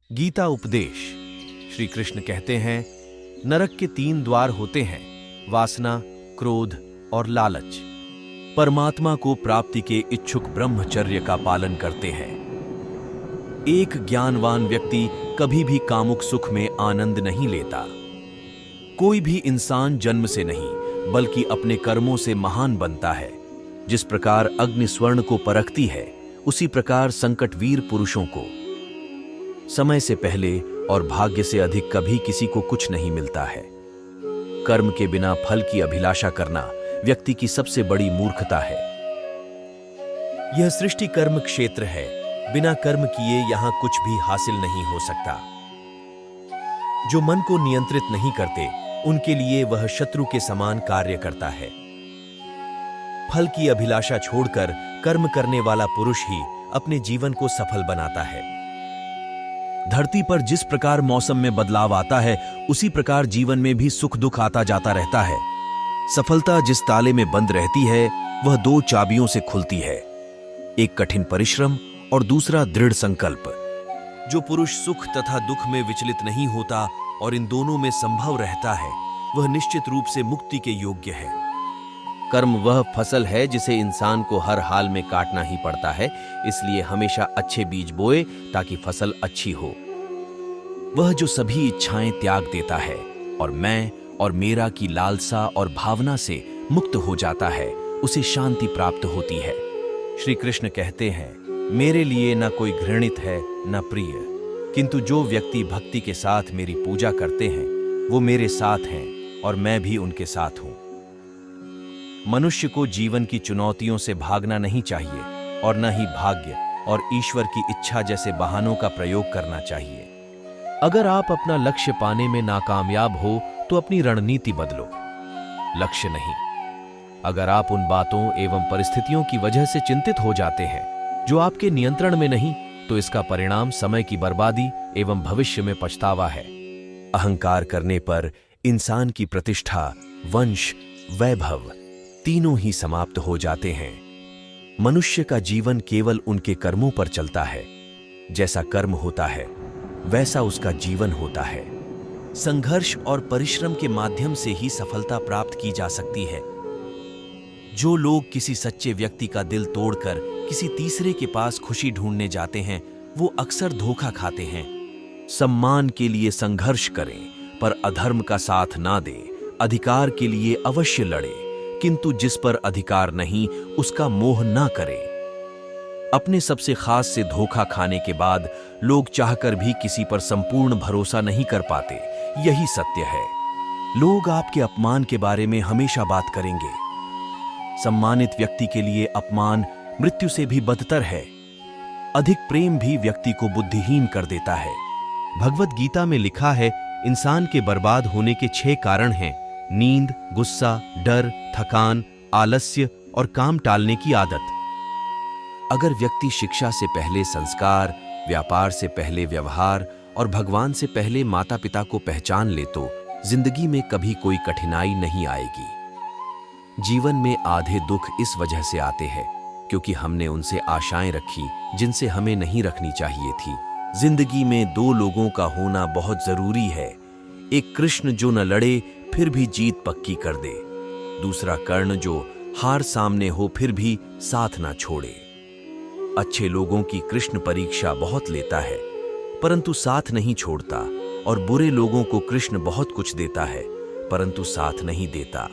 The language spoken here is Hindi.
गीता उपदेश। श्री कृष्ण कहते हैं, नरक के 3 द्वार होते हैं, वासना, क्रोध और लालच। परमात्मा को प्राप्ति के इच्छुक ब्रह्मचर्य का पालन करते हैं। एक ज्ञानवान व्यक्ति कभी भी कामुक सुख में आनंद नहीं लेता। कोई भी इंसान जन्म से नहीं बल्कि अपने कर्मों से महान बनता है। जिस प्रकार अग्नि स्वर्ण को परखती है, उसी प्रकार संकटवीर पुरुषों को समय से पहले और भाग्य से अधिक कभी किसी को कुछ नहीं मिलता है। कर्म के बिना फल की अभिलाषा करना व्यक्ति की सबसे बड़ी मूर्खता है। यह सृष्टि कर्म क्षेत्र है। बिना कर्म किए यहां कुछ भी हासिल नहीं हो सकता। जो मन को नियंत्रित नहीं करते, उनके लिए वह शत्रु के समान कार्य करता है। फल की अभिलाषा छोड़कर कर्म करने वाला पुरुष ही अपने जीवन को सफल बनाता है। धरती पर जिस प्रकार मौसम में बदलाव आता है, उसी प्रकार जीवन में भी सुख दुख आता जाता रहता है। सफलता जिस ताले में बंद रहती है, वह 2 चाबियों से खुलती है, एक कठिन परिश्रम और दूसरा दृढ़ संकल्प। जो पुरुष सुख तथा दुख में विचलित नहीं होता और इन दोनों में संभव रहता है, वह निश्चित रूप से मुक्ति के योग्य है। कर्म वह फसल है जिसे इंसान को हर हाल में काटना ही पड़ता है, इसलिए हमेशा अच्छे बीज बोए ताकि फसल अच्छी हो। वह जो सभी इच्छाएं त्याग देता है और मैं और मेरा की लालसा और भावना से मुक्त हो जाता है, उसे शांति प्राप्त होती है। श्री कृष्ण कहते हैं, मेरे लिए न कोई घृणित है न प्रिय, किंतु जो व्यक्ति भक्ति के साथ मेरी पूजा करते हैं, वो मेरे साथ हैं और मैं भी उनके साथ हूं। मनुष्य को जीवन की चुनौतियों से भागना नहीं चाहिए और न ही भाग्य और ईश्वर की इच्छा जैसे बहानों का प्रयोग करना चाहिए। अगर आप अपना लक्ष्य पाने में नाकामयाब हो तो अपनी रणनीति बदलो, लक्ष्य नहीं। अगर आप उन बातों एवं परिस्थितियों की वजह से चिंतित हो जाते हैं जो आपके नियंत्रण में नहीं, तो इसका परिणाम समय की बर्बादी एवं भविष्य में पछतावा है। अहंकार करने पर इंसान की प्रतिष्ठा, वंश, वैभव तीनों ही समाप्त हो जाते हैं। मनुष्य का जीवन केवल उनके कर्मों पर चलता है। जैसा कर्म होता है, वैसा उसका जीवन होता है। संघर्ष और परिश्रम के माध्यम से ही सफलता प्राप्त की जा सकती है। जो लोग किसी सच्चे व्यक्ति का दिल तोड़कर किसी तीसरे के पास खुशी ढूंढने जाते हैं, वो अक्सर धोखा खाते हैं। सम्मान के लिए संघर्ष करें, पर अधर्म का साथ ना दें। अधिकार के लिए अवश्य लड़े, किंतु जिस पर अधिकार नहीं, उसका मोह ना करें। अपने सबसे खास से धोखा खाने के बाद लोग चाहकर भी किसी पर संपूर्ण भरोसा नहीं कर पाते। यही सत्य है। लोग आपके अपमान के बारे में हमेशा बात करेंगे। सम्मानित व्यक्ति के लिए अपमान मृत्यु से भी बदतर है। अधिक प्रेम भी व्यक्ति को बुद्धिहीन कर देता है। भगवत गीता में लिखा है, इंसान के बर्बाद होने के 6 कारण हैं: नींद, गुस्सा, डर, थकान, आलस्य और काम टालने की आदत। अगर व्यक्ति शिक्षा से पहले संस्कार, व्यापार से पहले व्यवहार और भगवान से पहले माता पिता को पहचान ले, तो जिंदगी में कभी कोई कठिनाई नहीं आएगी। जीवन में आधे दुख इस वजह से आते हैं क्योंकि हमने उनसे आशाएं रखी जिनसे हमें नहीं रखनी चाहिए थी। जिंदगी में 2 लोगों का होना बहुत जरूरी है। एक कृष्ण जो न लड़े फिर भी जीत पक्की कर दे, दूसरा कर्ण जो हार सामने हो फिर भी साथ ना छोड़े। अच्छे लोगों की कृष्ण परीक्षा बहुत लेता है परंतु साथ नहीं छोड़ता, और बुरे लोगों को कृष्ण बहुत कुछ देता है परंतु साथ नहीं देता।